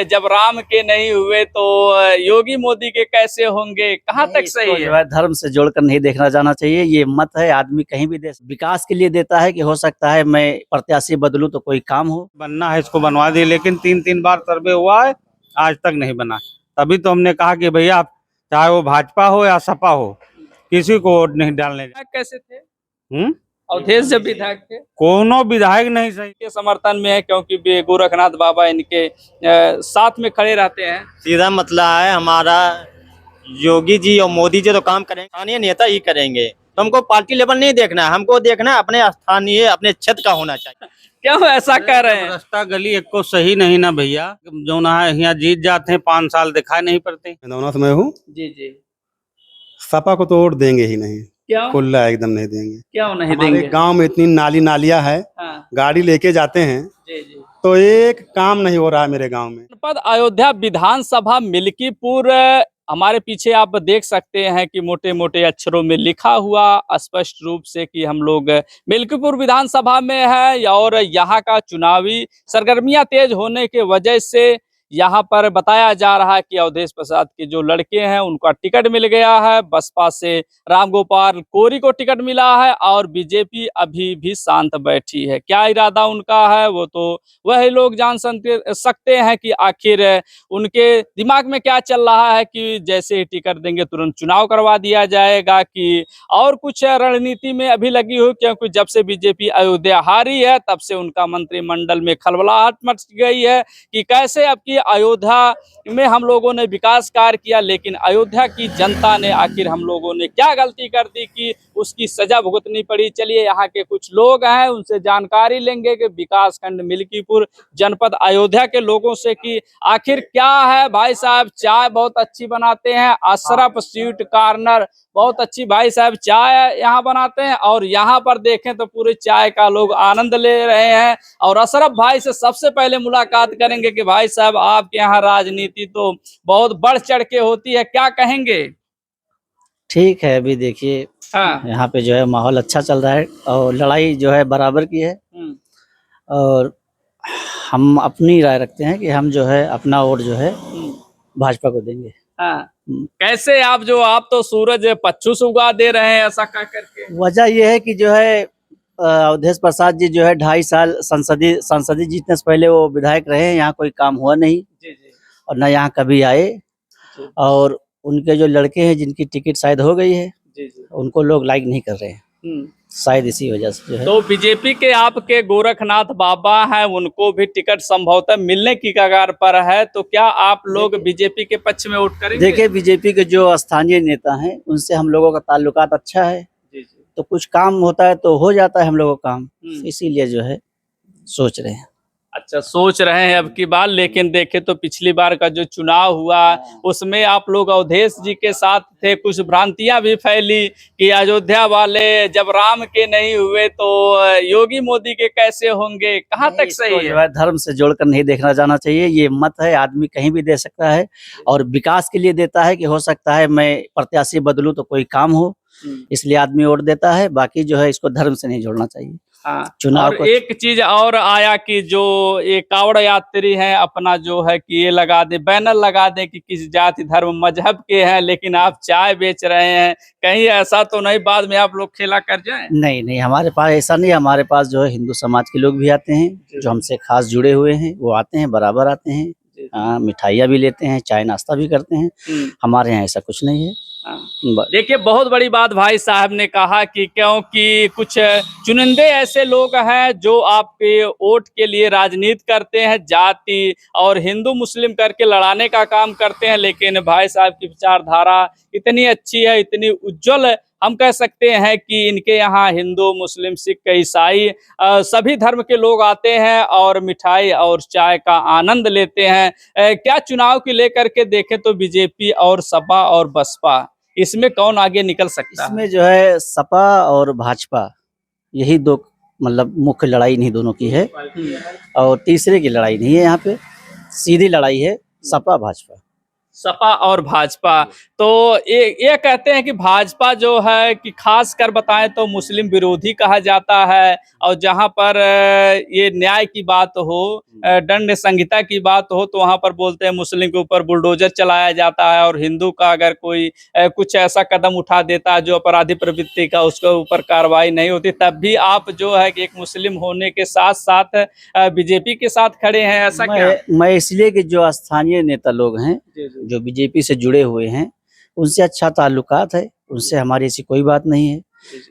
जब राम के नहीं हुए तो योगी मोदी के कैसे होंगे, कहाँ तक सही जो है धर्म से जोड़कर नहीं देखना जाना चाहिए। ये मत है, आदमी कहीं भी विकास के लिए देता है कि हो सकता है मैं प्रत्याशी बदलूं तो कोई काम हो। बनना है इसको बनवा दिए, लेकिन 3 बार सर्वे हुआ है, आज तक नहीं बना। तभी तो हमने कहा कि भैया चाहे वो भाजपा हो या सपा हो, किसी को वोट नहीं डालने। कैसे थे हम्म अवधेश जब विधायक थे? कोनो विधायक नहीं सही के समर्थन में है क्योंकि गोरखनाथ बाबा इनके साथ में खड़े रहते हैं। सीधा मतलब है हमारा, योगी जी और मोदी जी तो काम करेंगे, स्थानीय नेता ही करेंगे। तो हमको पार्टी लेवल नहीं देखना है, हमको देखना है अपने स्थानीय अपने क्षेत्र का होना चाहिए। क्यों ऐसा कह रहे हैं? रास्ता गली एक को सही नहीं ना भैया, जो ना है यहाँ जीत जाते हैं, 5 साल दिखाई नहीं पड़ते। मैं हूँ जी जी। सपा को तो वोट देंगे ही नहीं, क्यों? खुला एकदम नहीं देंगे। क्यों नहीं हमारे देंगे? गांव में इतनी नालियां है, हाँ। गाड़ी लेके जाते हैं जी जी। तो एक काम नहीं हो रहा है मेरे गांव में। जनपद अयोध्या विधानसभा मिल्कीपुर, हमारे पीछे आप देख सकते हैं कि मोटे मोटे अक्षरों में लिखा हुआ स्पष्ट रूप से कि हम लोग मिल्कीपुर विधानसभा में है और यहाँ का चुनावी सरगर्मियां तेज होने के वजह से यहाँ पर बताया जा रहा है कि अवधेश प्रसाद के जो लड़के हैं उनका टिकट मिल गया है। बसपा से रामगोपाल कोरी को टिकट मिला है और बीजेपी अभी भी शांत बैठी है। क्या इरादा उनका है वो तो वही लोग जान सकते हैं कि आखिर उनके दिमाग में क्या चल रहा है कि जैसे ही टिकट देंगे तुरंत चुनाव करवा दिया जाएगा, कि और कुछ रणनीति में अभी लगी हुई, क्योंकि जब से बीजेपी अयोध्या हारी है तब से उनका मंत्रिमंडल में खलबलाहट मच गई है कि कैसे अब की अयोध्या में हम लोगों ने विकास कार्य किया, लेकिन अयोध्या की जनता ने आखिर हम लोगों ने क्या गलती कर दी कि उसकी सजा भुगतनी पड़ी। चलिए यहाँ के कुछ लोग हैं उनसे जानकारी लेंगे कि विकास खंड मिल्कीपुर जनपद अयोध्या के लोगों से कि आखिर क्या है। भाई साहब चाय बहुत अच्छी बनाते हैं, अशरफ स्वीट कॉर्नर बहुत अच्छी भाई साहब चाय यहाँ बनाते हैं और यहाँ पर देखें तो पूरे चाय का लोग आनंद ले रहे हैं। और अशरफ भाई से सबसे पहले मुलाकात करेंगे कि भाई साहब आपके यहाँ राजनीति तो बहुत बढ़ चढ़ के होती है, क्या कहेंगे? ठीक है, अभी देखिए हाँ। यहाँ पे जो है माहौल अच्छा चल रहा है और लड़ाई जो है बराबर की है और हम अपनी राय रखते हैं कि हम जो है अपना वोट जो है भाजपा को देंगे। हाँ। कैसे आप तो सूरज पच्छू से उगा दे रहे हैं ऐसा कह करके? वजह यह है कि जो है अवधेश प्रसाद जी जो है 2.5 साल संसदीय जीतने से पहले वो विधायक रहे हैं, यहाँ कोई काम हुआ नहीं। जी जी। और न यहाँ कभी आए और उनके जो लड़के हैं जिनकी टिकट शायद हो गई है जी जी। उनको लोग लाइक नहीं कर रहे हैं, शायद इसी वजह से जो है। तो बीजेपी के आपके गोरखनाथ बाबा हैं उनको भी टिकट संभवतः मिलने की कगार पर है, तो क्या आप लोग बीजेपी के पक्ष में वोट करेंगे? देखिए बीजेपी के जो स्थानीय नेता हैं उनसे हम लोगों का ताल्लुकात अच्छा है। जी जी। तो कुछ काम होता है तो हो जाता है हम लोगों का काम, इसीलिए जो है सोच रहे हैं। अच्छा सोच रहे हैं अब की बार, लेकिन देखे तो पिछली बार का जो चुनाव हुआ उसमें आप लोग अवधेश जी के साथ थे, कुछ भ्रांतियां भी फैली कि अयोध्या वाले जब राम के नहीं हुए तो योगी मोदी के कैसे होंगे, कहाँ तक सही जो है धर्म से जोड़कर नहीं देखना जाना चाहिए। ये मत है, आदमी कहीं भी दे सकता है और विकास के लिए देता है कि हो सकता है मैं प्रत्याशी बदलूं तो कोई काम हो, इसलिए आदमी वोट देता है। बाकी जो है इसको धर्म से नहीं जोड़ना चाहिए। चुनाव और एक चीज और आया कि जो ये कावड़ यात्री हैं अपना जो है कि ये लगा दे, बैनर लगा दे कि किस जाति धर्म मजहब के हैं, लेकिन आप चाय बेच रहे हैं, कहीं ऐसा तो नहीं बाद में आप लोग खेला कर जाएं? नहीं नहीं, हमारे पास ऐसा नहीं। हमारे पास जो है हिंदू समाज के लोग भी आते हैं जो हमसे खास जुड़े हुए हैं, वो आते हैं, बराबर आते हैं। हाँ, मिठाइयाँ भी लेते हैं, चाय नाश्ता भी करते हैं। हमारे यहाँ ऐसा कुछ नहीं है। देखिए बहुत बड़ी बात भाई साहब ने कहा कि क्योंकि कुछ चुनिंदे ऐसे लोग हैं जो आपके वोट के लिए राजनीति करते हैं, जाति और हिंदू मुस्लिम करके लड़ाने का काम करते हैं, लेकिन भाई साहब की विचारधारा इतनी अच्छी है, इतनी उज्जवल है, हम कह सकते हैं कि इनके यहाँ हिंदू मुस्लिम सिख ईसाई सभी धर्म के लोग आते हैं और मिठाई और चाय का आनंद लेते हैं। क्या चुनाव की लेकर के देखें तो बीजेपी और सपा और बसपा, इसमें कौन आगे निकल सकता है? इसमें जो है सपा और भाजपा यही दो मतलब मुख्य लड़ाई इन्हीं दोनों की है और तीसरे की लड़ाई नहीं है। यहाँ पे सीधी लड़ाई है सपा भाजपा। सपा और भाजपा। तो ये कहते हैं कि भाजपा जो है कि खास कर बताएं तो मुस्लिम विरोधी कहा जाता है, और जहां पर ये न्याय की बात हो, दंड संहिता की बात हो, तो वहां पर बोलते हैं मुस्लिम के ऊपर बुलडोजर चलाया जाता है, और हिंदू का अगर कोई कुछ ऐसा कदम उठा देता है जो अपराधी प्रवृत्ति का, उसके ऊपर कार्रवाई नहीं होती। तब भी आप जो है कि एक मुस्लिम होने के साथ साथ बीजेपी के साथ खड़े हैं, ऐसा क्या? मैं इसलिए कि जो स्थानीय नेता लोग हैं, जो बीजेपी से जुड़े हुए हैं, उनसे अच्छा ताल्लुकात है, उनसे हमारी ऐसी कोई बात नहीं है।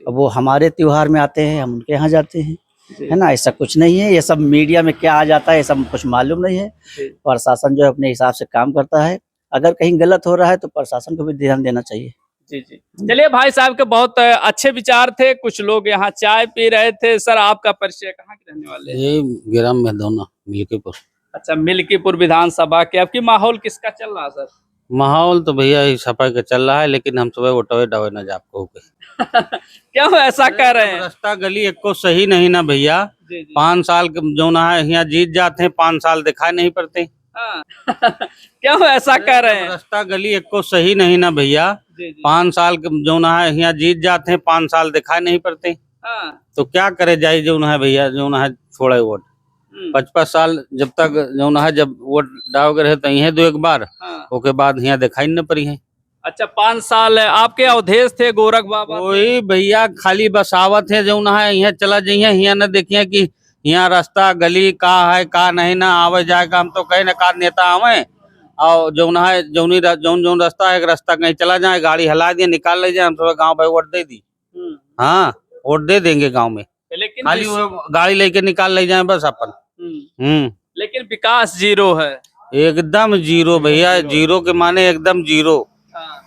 अब वो हमारे त्योहार में आते हैं, हम उनके यहाँ जाते हैं, है ना। ऐसा कुछ नहीं है, ये सब मीडिया में क्या आ जाता है ये सब कुछ मालूम नहीं है। प्रशासन जो है अपने हिसाब से काम करता है, अगर कहीं गलत हो रहा है तो प्रशासन को भी ध्यान देना चाहिए। जी जी। चलिए, भाई साहब के बहुत अच्छे विचार थे। कुछ लोग यहाँ चाय पी रहे थे। सर, आपका परिचय, कहाँ के रहने वाले हैं? ये ग्राम मेहदौना, मिल्कीपुर। अच्छा, मिल्कीपुर विधानसभा के आपकी माहौल किसका चल रहा है सर? माहौल तो भैया ही सपा का चल रहा है, लेकिन हम सुबह उठवे डवे न जा आपको क्यों ऐसा कह रहे हैं? रास्ता गली एक को सही नहीं ना भैया। जी जी। 5 साल जो ना है यहाँ जीत जाते हैं, 5 साल दिखाई नहीं पड़ते। हाँ। क्यों ऐसा कह रहे हैं? रास्ता गली एक को सही नहीं ना भैया। जी जी। 5 साल जो ना है यहाँ जीत जाते हैं, 5 साल दिखाई नहीं पड़ते। हाँ। तो क्या करे जाए जो ना है भैया, जो ना है छोड़े वोट। 55 साल जब तक जो ना है जब वोट डाल रहे तो यही 2 एक बार, हाँ। उसके बाद यहाँ दिखाई न पड़ी है। अच्छा, 5 साल आपके अवधेश थे, गोरख बाबा थे। कोई भैया खाली बसावत है जो ना है यहाँ चला जाइए, यहाँ न देखिए कि यहाँ रास्ता गली का है का नहीं ना आवे जाए का। हम तो कहे न का नेता आवे और जो ना है जौन रास्ता है, रास्ता कहीं चला जाए, गाड़ी हला दिए, निकाल ले जाए, हम सब गाँव भाई वोट दे दी। हाँ, वोट दे देंगे गाँव में, लेकिन खाली वो गाड़ी लेके निकाल ले जाए बस अपन। लेकिन विकास जीरो है, एकदम जीरो भैया, जीरो के माने एकदम जीरो।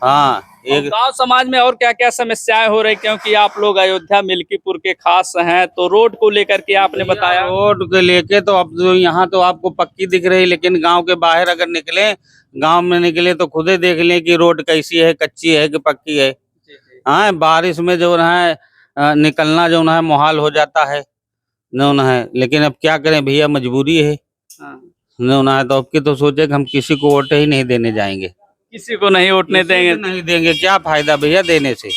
हाँ, एक गांव समाज में और क्या क्या समस्याएं हो रही, क्योंकि आप लोग अयोध्या मिल्कीपुर के खास हैं, तो रोड को लेकर के आपने बताया। रोड के लेके तो अब तो यहाँ तो आपको पक्की दिख रही, लेकिन गांव के बाहर अगर निकले, गांव में निकले तो खुदे देख लें कि रोड कैसी है, कच्ची है कि पक्की है। हाँ, बारिश में जो है निकलना जो है मुहाल हो जाता है जो है, लेकिन अब क्या करें भैया, मजबूरी है जो है। तो अब की तो सोचे कि हम किसी को वोट ही नहीं देने जाएंगे, किसी को नहीं उठने देंगे। नहीं देंगे, क्या फायदा भैया देने से,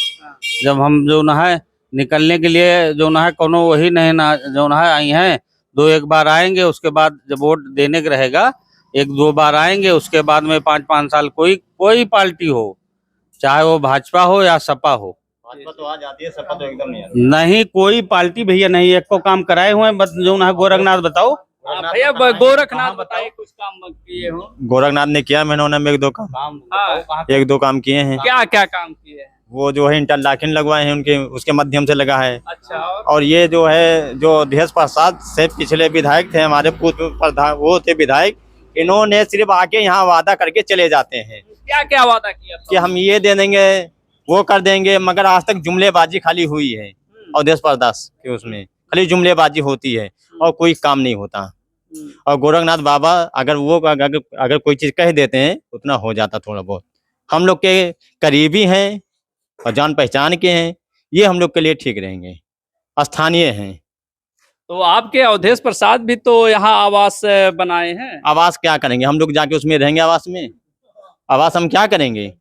जब हम जो ना है निकलने के लिए जो ना है कोनो वही नहीं ना जो ना है आई हैं। 2 एक बार आएंगे, उसके बाद जब वोट देने का रहेगा 1-2 बार आएंगे, उसके बाद में 5-5 साल कोई पार्टी हो, चाहे वो भाजपा हो या सपा हो। भाजपा तो आ जाती है, सपा तो एकदम नहीं आती। नहीं, कोई पार्टी भैया नहीं, एक को काम कराए हुए हैं बस जो ना है। गोरखनाथ बताओ भैया, गोरखनाथ बताइए, कुछ काम किए हो? गोरखनाथ ने किया, मैंने 1-2 काम, हाँ। 1-2 काम किए हैं। क्या क्या काम किए हैं? वो जो है इंटरलॉकिंग लगवाए हैं उनके, उसके माध्यम से लगा है। अच्छा, और ये जो है जो देश प्रसाद से पिछले विधायक थे, हमारे पूर्व प्रधान वो थे विधायक, इन्होंने सिर्फ आके यहाँ वादा करके चले जाते हैं। क्या क्या वादा किया था? कि हम ये दे देंगे, वो कर देंगे, मगर आज तक जुमलेबाजी खाली हुई है। और देश प्रदास के उसमें खाली जुमलेबाजी होती है और कोई काम नहीं होता। और गोरखनाथ बाबा अगर कोई चीज कह देते हैं, उतना हो जाता थोड़ा बहुत। हम लोग के करीबी हैं और जान पहचान के हैं, ये हम लोग के लिए ठीक रहेंगे, स्थानीय हैं। तो आपके अवधेश प्रसाद भी तो यहाँ आवास बनाए हैं। आवास क्या करेंगे हम लोग, जाके उसमें रहेंगे आवास में? आवास हम क्या करेंगे?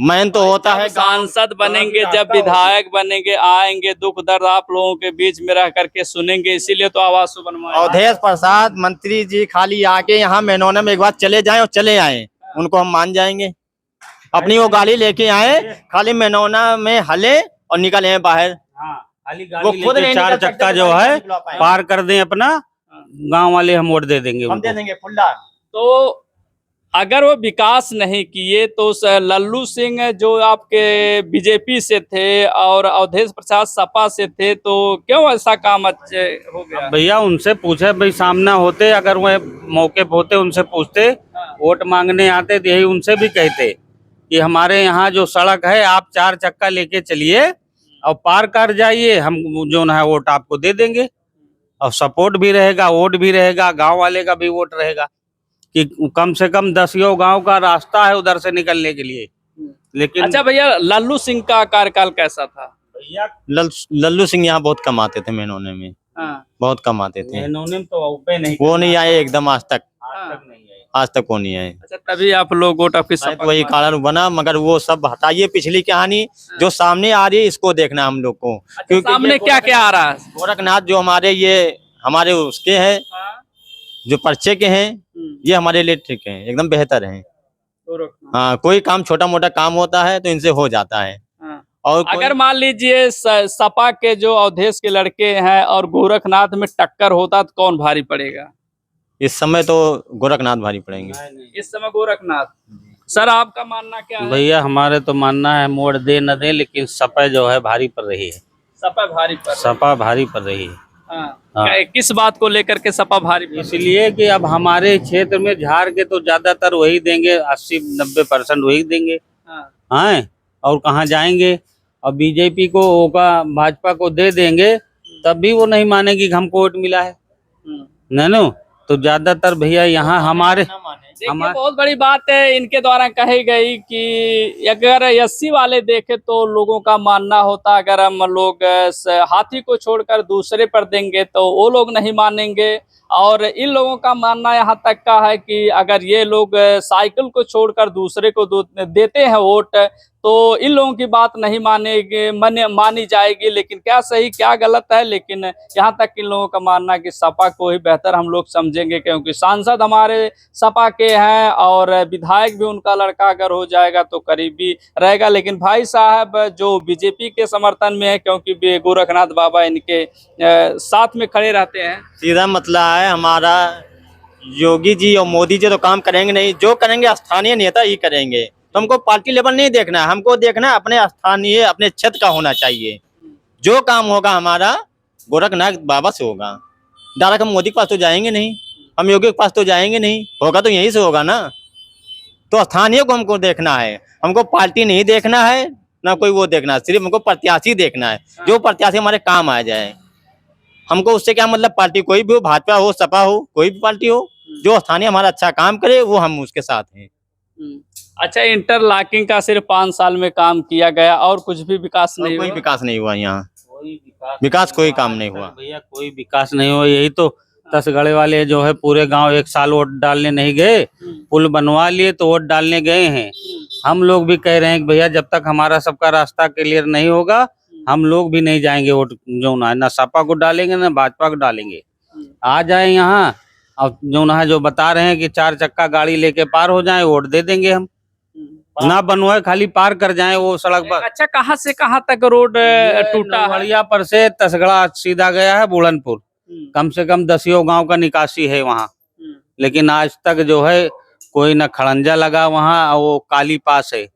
मैन तो होता है सांसद बनेंगे, जब विधायक बनेंगे, आएंगे, दुख दर्द आप लोगों के बीच में रह करके सुनेंगे, इसीलिए तो आवास बनवाए। अवधेश प्रसाद मंत्री जी खाली आके यहाँ मेनोना में एक बार चले जाएं और चले आए, उनको हम मान जाएंगे। अपनी वो गाड़ी लेके आए, खाली मेनोना में हले और निकले बाहर। वो खुद 4 चक्का जो है पार कर दें अपना, गांव वाले हम वोट दे देंगे, हम दे देंगे फुल्ला। तो अगर वो विकास नहीं किए तो लल्लू सिंह जो आपके बीजेपी से थे और अवधेश प्रसाद सपा से थे, तो क्यों ऐसा काम अच्छे हो गया? भैया उनसे पूछे भाई, सामना होते, अगर वह मौके पे होते उनसे पूछते, वोट मांगने आते तो यही उनसे भी कहते कि हमारे यहाँ जो सड़क है आप 4 चक्का लेके चलिए और पार कर जाइए, हम जो ना है वोट आपको दे देंगे और सपोर्ट भी रहेगा, वोट भी रहेगा, गांव वाले का भी वोट रहेगा कि कम से कम 10 गांव का रास्ता है उधर से निकलने के लिए। लेकिन अच्छा भैया, लल्लू सिंह का कार्यकाल कैसा था? भैया लल्लू सिंह यहाँ बहुत कमाते थे, मेनोने में बहुत कमाते थे। इन्होंने तो नहीं, वो नहीं आए एकदम आज तक नहीं आए। आज तक वो नहीं आए। अच्छा, तभी आप लोग वोट आपके शायद सपा वही को कारण बना, मगर वो सब हटाइए, पिछली कहानी जो सामने आ रही है इसको देखना हम लोग को। अच्छा, सामने ये क्या क्या आ रहा है? गोरखनाथ जो हमारे उसके हैं, जो पर्चे के हैं, ये हमारे लिए ठीक है, एकदम बेहतर है। हाँ, कोई काम छोटा मोटा काम होता है तो इनसे हो जाता है। हाँ। और अगर मान लीजिए सपा के जो अवधेश के लड़के हैं और गोरखनाथ में टक्कर होता तो कौन भारी पड़ेगा? इस समय तो गोरखनाथ भारी पड़ेंगे। इस समय गोरखनाथ। सर, आपका मानना क्या है? भैया हमारे तो मानना है मोड़ दे न दे, लेकिन सपा जो है भारी पड़ रही है। सपा भारी पड़ रही है। सपा भारी पड़ रही है। हाँ। हाँ। किस बात को लेकर के सपा भारी पड़ रही है? इसलिए कि अब हमारे क्षेत्र में झाड़ के तो ज्यादातर वही देंगे, 80-90% वही देंगे। हाँ। हाँ, और कहाँ जाएंगे? और बीजेपी को होगा, भाजपा को दे देंगे तब भी वो नहीं मानेगी कि हमको वोट मिला है। नहीं, तो ज्यादातर भैया यहाँ हमारे देखिए, बहुत बड़ी बात है इनके द्वारा कही गई कि अगर 80 वाले देखे तो लोगों का मानना होता, अगर हम लोग हाथी को छोड़कर दूसरे पर देंगे तो वो लोग नहीं मानेंगे। और इन लोगों का मानना यहाँ तक का है कि अगर ये लोग साइकिल को छोड़कर दूसरे को देते हैं वोट तो इन लोगों की बात नहीं मानी जाएगी। लेकिन क्या सही क्या गलत है, लेकिन यहाँ तक इन लोगों का मानना कि सपा को ही बेहतर हम लोग समझेंगे, क्योंकि सांसद हमारे सपा के हैं और विधायक भी उनका लड़का अगर हो जाएगा तो करीबी रहेगा। लेकिन भाई साहब जो बीजेपी के समर्थन में है, क्योंकि गोरखनाथ बाबा इनके साथ में खड़े रहते हैं। सीधा मतलब है हमारा, योगी जी और मोदी जी तो काम करेंगे नहीं, जो करेंगे स्थानीय नेता ही करेंगे। तो हमको पार्टी लेवल नहीं देखना है, हमको देखना है अपने स्थानीय, अपने क्षेत्र का होना चाहिए। जो काम होगा हमारा गोरखनाथ बाबा से होगा। डायरेक्ट हम मोदी के पास तो जाएंगे नहीं, हम योगी के पास तो जाएंगे नहीं, होगा तो यहीं से होगा ना। तो स्थानीय को हमको देखना है, हमको पार्टी नहीं देखना है, ना कोई वो देखना है, सिर्फ हमको प्रत्याशी देखना है, जो प्रत्याशी हमारे काम आ जाए। हमको उससे क्या मतलब, पार्टी कोई भी हो, भाजपा हो, सपा हो, कोई भी पार्टी हो, जो स्थानीय हमारा अच्छा काम करे वो हम उसके साथ हैं। अच्छा, इंटरलॉकिंग का सिर्फ 5 साल में काम किया गया और कुछ भी विकास नहीं कोई हुआ? विकास नहीं हुआ यहाँ, कोई विकास कोई काम नहीं हुआ भैया, कोई विकास नहीं हुआ। यही तो तसगढ़े वाले जो है पूरे गांव 1 साल वोट डालने नहीं गए, पुल बनवा लिए तो वोट डालने गए हैं। हम लोग भी कह रहे हैं कि भैया जब तक हमारा सबका रास्ता क्लियर नहीं होगा हम लोग भी नहीं जाएंगे वोट, जो ना सपा को डालेंगे ना भाजपा को डालेंगे। आ जाए यहाँ और जो बता रहे हैं कि 4 चक्का गाड़ी लेके पार हो जाए, वोट दे देंगे हम। ना बनवाए, खाली पार कर जाए वो सड़क पर। अच्छा, कहाँ से कहाँ तक रोड टूटा है? नवहड़िया पर से तसगड़ा सीधा गया है बुलनपुर, कम से कम 10 गांव का निकासी है वहाँ। लेकिन आज तक जो है कोई न खड़ंजा लगा वहाँ, वो काली पास है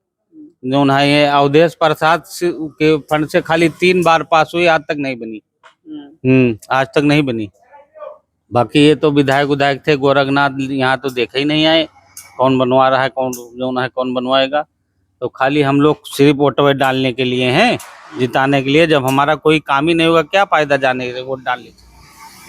जो ना, ये अवधेश प्रसाद के फंड से खाली 3 बार पास हुई, आज तक नहीं बनी। आज तक नहीं बनी। बाकी ये तो विधायक थे गोरखनाथ, यहाँ तो देखे ही नहीं आए कौन बनवा रहा है, कौन जो ना है कौन बनवाएगा। तो खाली हम लोग सिर्फ वोट डालने के लिए हैं, जिताने के लिए। जब हमारा कोई काम ही नहीं होगा क्या फायदा जाने के वोट डालने से।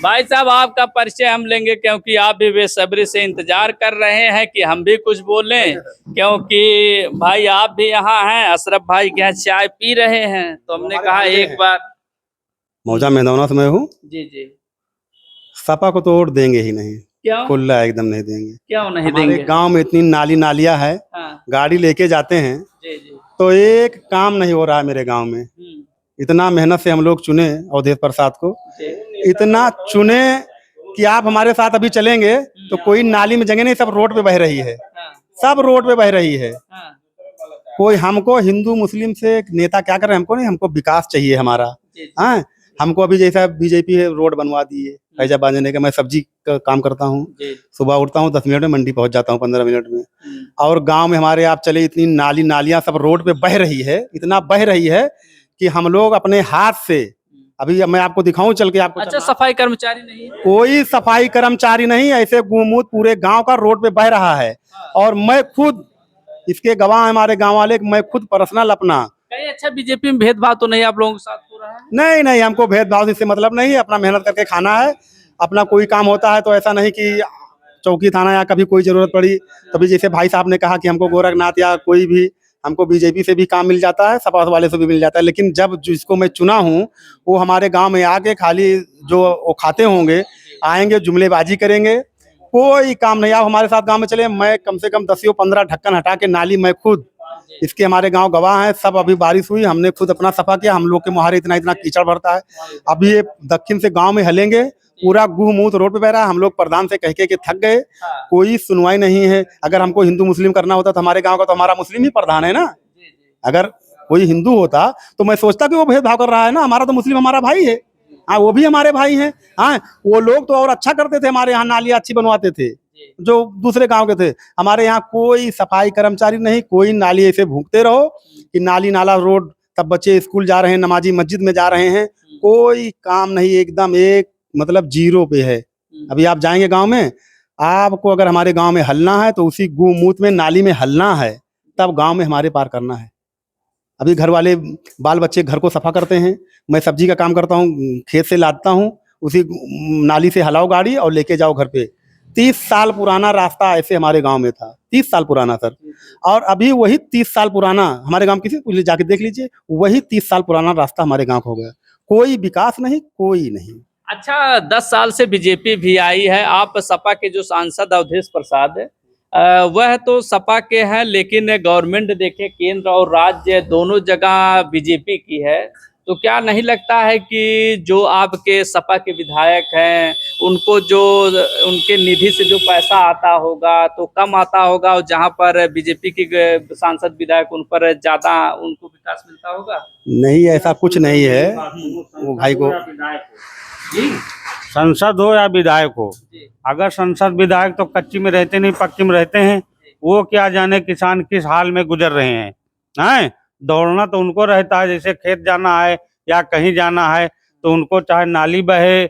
भाई साहब, आपका परिचय हम लेंगे क्योंकि आप भी बेसब्री से इंतजार कर रहे हैं कि हम भी कुछ बोलें, क्योंकि भाई आप भी यहाँ हैं, अशरफ भाई के यहाँ चाय पी रहे हैं तो हमने कहा एक बार। मौजा मैदाना से मैं हूँ। जी जी। सपा को तो वोट देंगे ही नहीं, क्यों? खुला एकदम नहीं देंगे। क्यों नहीं हमारे देंगे? गांव में इतनी नालियां है, हाँ। गाड़ी लेके जाते हैं जी जी। तो एक काम नहीं हो रहा है मेरे गांव में। इतना मेहनत से हम लोग चुने अवधेश प्रसाद को, इतना चुने कि आप हमारे साथ अभी चलेंगे तो कोई नाली में जगह नहीं, सब रोड पे बह रही है, सब रोड पे बह रही है। कोई हमको हिंदू मुस्लिम से नेता क्या कर रहे हैं, हमको नहीं, हमको विकास चाहिए हमारा। हाँ, हमको अभी जैसा बीजेपी रोड बनवा दी है फैजाबाद जाने का। मैं सब्जी का काम करता हूँ, सुबह उठता हूँ 10 मिनट में मंडी पहुंच जाता हूँ 15 मिनट में। और गांव में हमारे आप चले, इतनी नालियां सब रोड पे बह रही है, इतना बह रही है कि हम लोग अपने हाथ से, अभी मैं आपको दिखाऊं चल के आपको। अच्छा, सफाई कर्मचारी नहीं? कोई सफाई कर्मचारी नहीं, ऐसे गोमूत पूरे गांव का रोड पे बह रहा है। और मैं खुद इसके गवाह है, हमारे गांव वाले, मैं खुद पर्सनल अपना। कहीं अच्छा, बीजेपी में भेदभाव तो नहीं आप लोगों के साथ हो रहा है? नहीं नहीं, हमको भेदभाव से मतलब नहीं है, अपना मेहनत करके खाना है। अपना कोई काम होता है तो ऐसा नहीं कि चौकी थाना या कभी कोई जरूरत पड़ी तभी, जैसे भाई साहब ने कहा कि हमको गोरखनाथ या कोई भी, हमको बीजेपी से भी काम मिल जाता है, सपा वाले से भी मिल जाता है। लेकिन जब जिसको मैं चुना हूँ वो हमारे गांव में आके खाली जो वो खाते होंगे आएंगे, जुमलेबाजी करेंगे, कोई काम नहीं। आप हमारे साथ गांव में चले, मैं कम से कम 10-15 ढक्कन हटा के नाली मैं खुद, इसके हमारे गांव गवाह हैं सब। अभी बारिश हुई, हमने खुद अपना सफा किया। हम लोग के मुहारे इतना इतना कीचड़ भरता है। अभी ये दक्षिण से गांव में हलेंगे, पूरा गुह मूत रोड पे बह रहा है। हम लोग प्रधान से कह के थक गए, कोई सुनवाई नहीं है। अगर हमको हिंदू मुस्लिम करना होता तो हमारे गाँव का तो हमारा मुस्लिम ही प्रधान है ना। अगर कोई हिंदू होता तो मैं सोचता कि वो भेदभाव कर रहा है ना। हमारा तो मुस्लिम हमारा भाई है। हाँ, वो भी हमारे भाई हैं। हाँ, वो लोग तो और अच्छा करते थे, हमारे यहाँ नालियाँ अच्छी बनवाते थे जो दूसरे गांव के थे। हमारे यहाँ कोई सफाई कर्मचारी नहीं, कोई नाली ऐसे भूखते रहो कि नाली नाला रोड, तब बच्चे स्कूल जा रहे हैं, नमाजी मस्जिद में जा रहे हैं, कोई काम नहीं, एकदम एक मतलब जीरो पे है। अभी आप जाएंगे गांव में, आपको अगर हमारे गांव में हलना है तो उसी गूमूत में नाली में हलना है, तब गांव में हमारे पार करना है। अभी घर वाले बाल बच्चे घर को सफा करते हैं, मैं सब्जी का काम करता हूँ, खेत से लादता हूँ, उसी नाली से हलाओ गाड़ी और लेके जाओ घर पे। 30 साल पुराना रास्ता ऐसे हमारे गांव में था, 30 साल पुराना सर। और अभी वही 30 साल पुराना हमारे गांव, किसी जाके देख लीजिए, वही 30 साल पुराना रास्ता हमारे गांव का हो गया। कोई विकास नहीं, कोई नहीं। अच्छा, 10 साल से बीजेपी भी आई है। आप सपा के जो सांसद अवधेश प्रसाद है, वह तो सपा के हैं, लेकिन गवर्नमेंट देखे केंद्र और राज्य दोनों जगह बीजेपी की है। तो क्या नहीं लगता है कि जो आपके सपा के विधायक हैं उनको जो उनके निधि से जो पैसा आता होगा तो कम आता होगा, और जहां पर बीजेपी के सांसद विधायक उन पर ज्यादा उनको विकास मिलता होगा? नहीं, ऐसा कुछ नहीं है। वो भाई को संसद हो या विधायक हो, अगर संसद विधायक तो कच्ची में रहते नहीं, पक्की में रहते हैं। वो क्या जाने किसान किस हाल में गुजर रहे हैं। हैं, दौड़ना तो उनको रहता है, जैसे खेत जाना है या कहीं जाना है तो उनको चाहे नाली बहे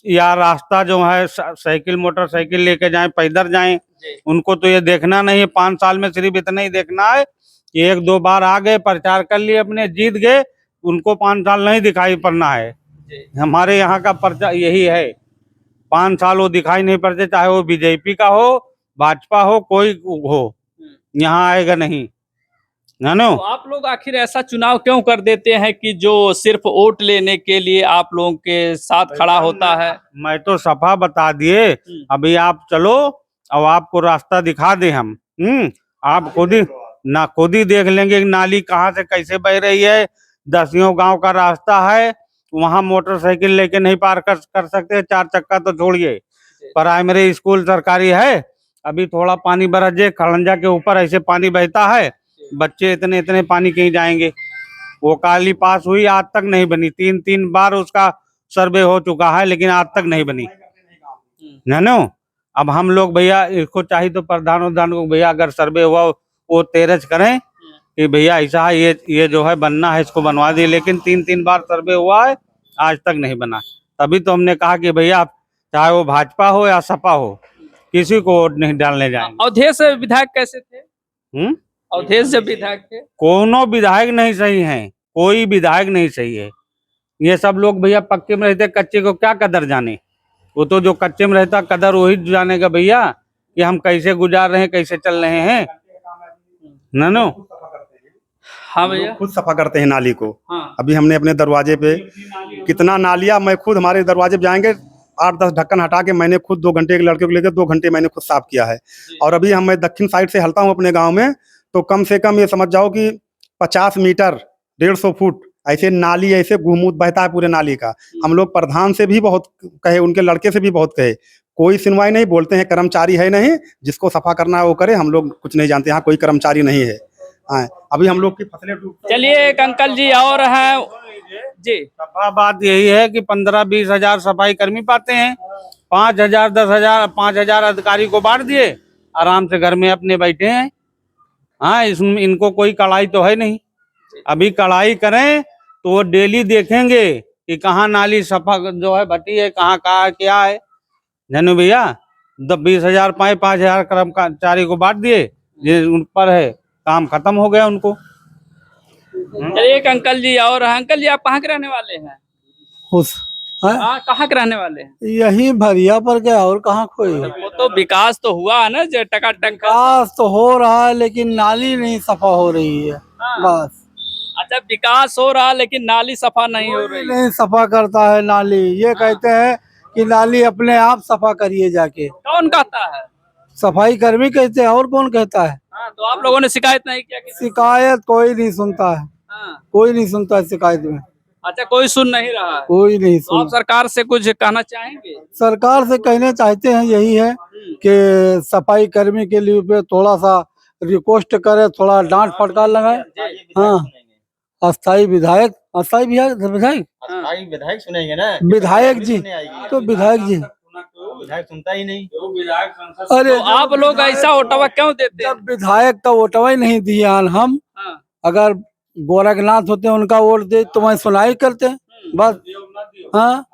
या रास्ता जो है साइकिल मोटरसाइकिल लेके जाएं, पैदल जाएं, उनको तो ये देखना नहीं है। 5 साल में सिर्फ इतना ही देखना है कि 1-2 बार आ गए, प्रचार कर लिए, अपने जीत गए, उनको 5 साल नहीं दिखाई पड़ना है। हमारे यहाँ का पर्चा यही है, 5 साल वो दिखाई नहीं पड़ते, चाहे वो बीजेपी का हो, भाजपा हो, कोई हो, यहाँ आएगा नहीं। तो आप लोग आखिर ऐसा चुनाव क्यों कर देते हैं कि जो सिर्फ वोट लेने के लिए आप लोगों के साथ खड़ा होता है? मैं तो सफा बता दिए, अभी आप चलो, अब आपको रास्ता दिखा दे हम। आप खुद ही देख लेंगे नाली कहाँ से कैसे बह रही है। 10 गांव का रास्ता है, वहां मोटरसाइकिल लेके नहीं पार कर सकते, 4 चक्का तो छोड़िए। प्राइमरी स्कूल सरकारी है, अभी थोड़ा पानी बरस जाए, खड़ंजा के ऊपर ऐसे पानी बहता है, बच्चे इतने इतने पानी कहीं जाएंगे। वो काली पास हुई, आज तक नहीं बनी। 3 बार उसका सर्वे हो चुका है, लेकिन आज तक नहीं बनी। जानो, अब हम लोग भैया इसको चाहिए तो प्रधान को भैया अगर सर्वे हुआ वो तेरज करें कि भैया ऐसा है, ये जो है बनना है, इसको बनवा दिए। लेकिन 3 बार सर्वे हुआ है, आज तक नहीं बना। तभी तो हमने कहा कि भैया चाहे वो भाजपा हो या सपा हो, किसी को वोट नहीं डालने जाएंगे। अवधेश विधायक कैसे थे? अवधेश जब विधायक थे, कोनो विधायक नहीं सही है, कोई विधायक नहीं सही है। ये सब लोग भैया पक्के में रहते, कच्चे को क्या कदर जाने। वो तो जो कच्चे में रहता कदर वही जानेगा भैया कि हम कैसे गुजार रहे हैं, कैसे चल रहे हैं। नानो, हाँ भैया, खुद सफा करते हैं नाली को। हाँ। अभी हमने अपने दरवाजे पे कितना नालियाँ, मैं खुद हमारे दरवाजे पे जाएंगे 8-10 ढक्कन हटा के मैंने खुद 2 घंटे, एक लड़के को लेकर 2 घंटे मैंने खुद साफ किया है। और अभी मैं दक्षिण साइड से हलता हूँ अपने गाँव में, तो कम से कम ये समझ जाओ कि 50 मीटर 150 फुट ऐसे नाली, ऐसे गुहमूत बहता है पूरे नाली का। हम लोग प्रधान से भी बहुत कहे, उनके लड़के से भी बहुत कहे, कोई सुनवाई नहीं। बोलते हैं कर्मचारी है नहीं, जिसको सफा करना है वो करे, हम लोग कुछ नहीं जानते, यहाँ कोई कर्मचारी नहीं है। हाँ, अभी हम लोग की फसलें चलिए एक अंकल जी और हैं जी। सफा बात यही है कि 15-20 हजार सफाई कर्मी पाते हैं, 5,000 10,000 5,000 अधिकारी को बांट दिए, आराम से घर में अपने बैठे हैं। हाँ, इसमें इनको कोई कड़ाई तो है नहीं। अभी कड़ाई करें तो वो डेली देखेंगे कि कहाँ नाली सफा जो है भटी है, कहाँ क्या है। जानू भैया, 20,000 5,000 कर्मचारी को बांट दिए, ये उन पर है, काम खत्म हो गया उनको। चलिए एक अंकल जी और हैं। अंकल जी, आप कहाँ के रहने वाले हैं? हाँ, कहाँ के रहने वाले हैं? यही भरिया पर गया, और कहाँ कोई। वो तो विकास तो हुआ है ना, जो टकाटक का। विकास तो हो रहा है, लेकिन नाली नहीं सफा हो रही है। बस। अच्छा, विकास हो रहा लेकिन नाली सफा नहीं हो रही। नहीं सफा करता है नाली। ये कहते हैं कि नाली अपने आप सफा करिए जाके। कौन कहता है? सफाई कर्मी कहते हैं, और कौन कहता है? हाँ, तो आप लोगों ने शिकायत नहीं किया किसी? शिकायत कोई नहीं सुनता है, हाँ, कोई नहीं सुनता है शिकायत में, अच्छा, कोई सुन नहीं रहा है। कोई नहीं तो आप सुन। सरकार से कुछ कहना चाहेंगे? सरकार से कहना चाहते हैं यही है कि सफाई कर्मी के लिए पे थोड़ा सा रिक्वेस्ट करे, थोड़ा डांट फटकार लगाए। हाँ, अस्थाई विधायक, अस्थाई विधायक अस्थाई विधायक सुनेंगे ना, विधायक जी, सुनने आएगी। तो विधायक जी, विधायक सुनता ही नहीं। अरे तो आप लोग ऐसा ओटावा क्यों देते हैं? जब विधायक का वोटवा ही नहीं दिए हम, हाँ, अगर गोरखनाथ होते उनका वोट दे तो मैं सुनाई करते हैं बस। हाँ,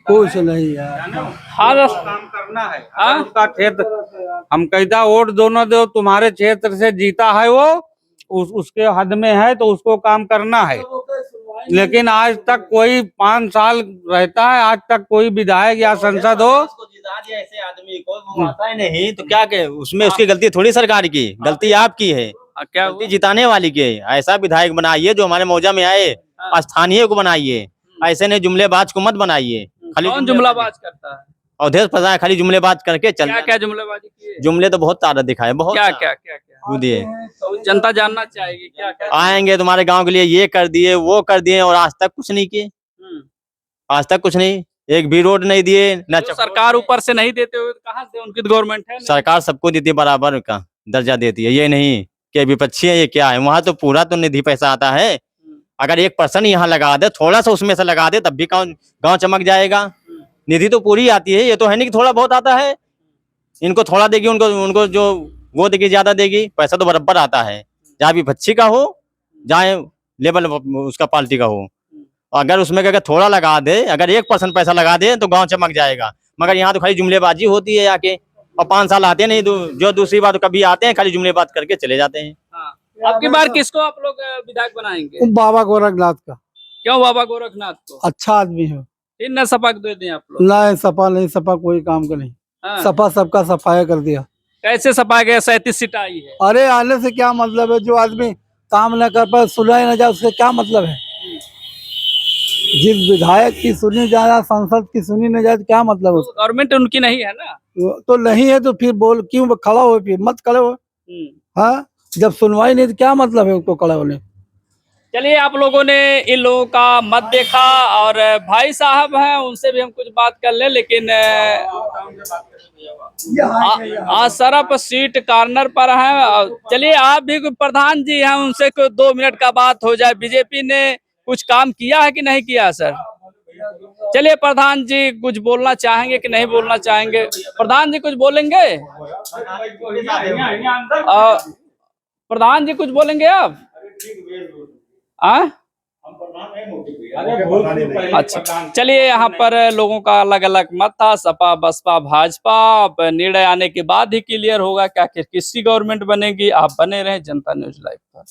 कुछ नहीं यार। हाँ, काम करना है, हाँ? अगर उसका क्षेत्र हम कहता वोट दोनों दो, तुम्हारे क्षेत्र से जीता है वो, उसके हद में है तो उसको काम करना है। लेकिन आज तक कोई 5 साल रहता है, आज तक कोई विधायक या सांसद हो उसको जिता दिया ऐसे आदमी को, वो आता ही नहीं तो क्या कहे, उसमें उसकी गलती थोड़ी सरकार की, गलती आपकी है, क्या हुआ? गलती जिताने वाली की है। ऐसा विधायक बनाइए जो हमारे मौजा में आए, स्थानीय को बनाइए, ऐसे नहीं जुमलेबाज को मत बनाइए। खाली कौन जुमलाबाज करता है? अवधेश प्रसाद खाली जुमलेबाज करके चल क्या क्या जुमलेबाजी की है? जुमले तो बहुत सारा दिखाए, बहुत क्या सारा। क्या क्या क्या वो दिए, तो जनता जानना चाहेगी क्या क्या? आएंगे तुम्हारे गांव के लिए ये कर दिए वो कर दिए, और आज तक कुछ नहीं किए, हम्म। आज तक कुछ नहीं, एक भी रोड नहीं दिए ना। जो सरकार ऊपर से नहीं देते हुए कहाँ से, उनकी तो गवर्नमेंट है ना। सरकार सबको देती है, बराबर का दर्जा देती है, ये नहीं कि विपक्षी है ये क्या है। वहां तो पूरा तो निधि पैसा आता है, अगर 1% यहाँ लगा दे, थोड़ा सा उसमें से लगा दे, तब भी गाँव चमक जाएगा। निधि तो पूरी आती है, ये तो है नहीं कि थोड़ा बहुत आता है। इनको थोड़ा देगी, उनको जो वो देगी ज्यादा देगी, पैसा तो बराबर आता है, जहाँ विपक्षी का हो जहाँ लेवल उसका पार्टी का हो। अगर उसमें अगर थोड़ा लगा दे, अगर 1% पैसा लगा दे तो गांव चमक जाएगा। मगर यहाँ तो खाली जुमलेबाजी होती है आके, और 5 साल आते नहीं, जो दूसरी बात कभी आते हैं खाली जुमलेबाज करके चले जाते हैं। हाँ। अब की बार किसको आप लोग विधायक बनाएंगे? बाबा गोरखनाथ का। क्यों बाबा गोरखनाथ को? अच्छा आदमी है। इन सपा दे दें आप लोग? नहीं, सपा नहीं, सपा कोई काम का नहीं। हाँ। सपा सबका सफाया कर दिया। कैसे सपा गया? 37 सीट आई है। अरे आने से क्या मतलब है, जो आदमी काम न कर पाए, सुना न जाए, उससे क्या मतलब है? जिस विधायक की सुनी जाए, सांसद की सुनी न जाए, तो क्या मतलब है? गवर्नमेंट उनकी नहीं है ना। तो नहीं है तो फिर बोल क्यों खड़ा हो, फिर मत खड़े हो। हाँ, जब सुनवाई नहीं तो क्या मतलब है उसको खड़ा होने। चलिए, आप लोगों ने इन लोगों का मत देखा, और भाई साहब हैं, उनसे भी हम कुछ बात कर लें। लेकिन सरफ सीट कॉर्नर पर है। चलिए, आप भी प्रधान जी हैं, उनसे कोई 2 मिनट का बात हो जाए। बीजेपी ने कुछ काम किया है कि नहीं किया सर? चलिए, प्रधान जी कुछ बोलना चाहेंगे कि नहीं बोलना चाहेंगे? प्रधान जी कुछ बोलेंगे? प्रधान जी कुछ बोलेंगे आप? अच्छा, चलिए, यहाँ पर लोगों का अलग अलग मत था। सपा बसपा भाजपा, अब निर्णय आने के बाद ही क्लियर होगा क्या किसकी गवर्नमेंट बनेगी। आप बने रहें जनता न्यूज़ लाइव पर।